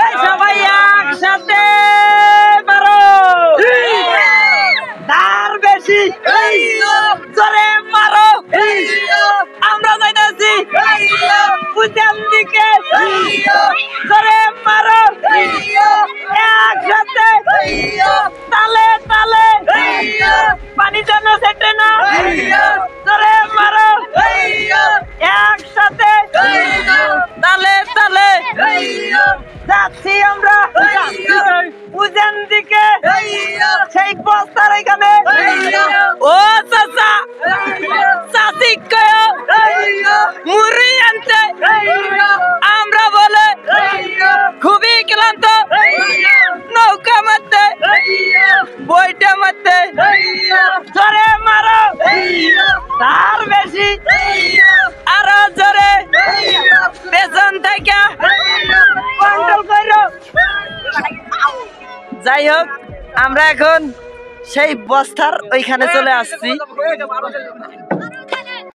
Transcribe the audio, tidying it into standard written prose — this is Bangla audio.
এই সবাই একসাথে মারো তার বেশি জোরে মারো আমরা যাইতাছি পূজার দিকে জোরে মারো একসাথে তালে তালে পানি যেন সেটে না জোরে মারো একসাথে তালে তালে যাচ্ছি আমরা পূজার দিকে সেই বস্তার এখানে ও চাচা চাচি মুড়ি আনতে আমরা বলে খুবই ক্লান্ত নৌকা মারতে বইটা মারতে জোরে মারো তার বেশি আরো জোরে পেছন থেকে কন্ট্রোল করো। যাই হোক আমরা এখন সেই বস্তার ওইখানে চলে আসছি।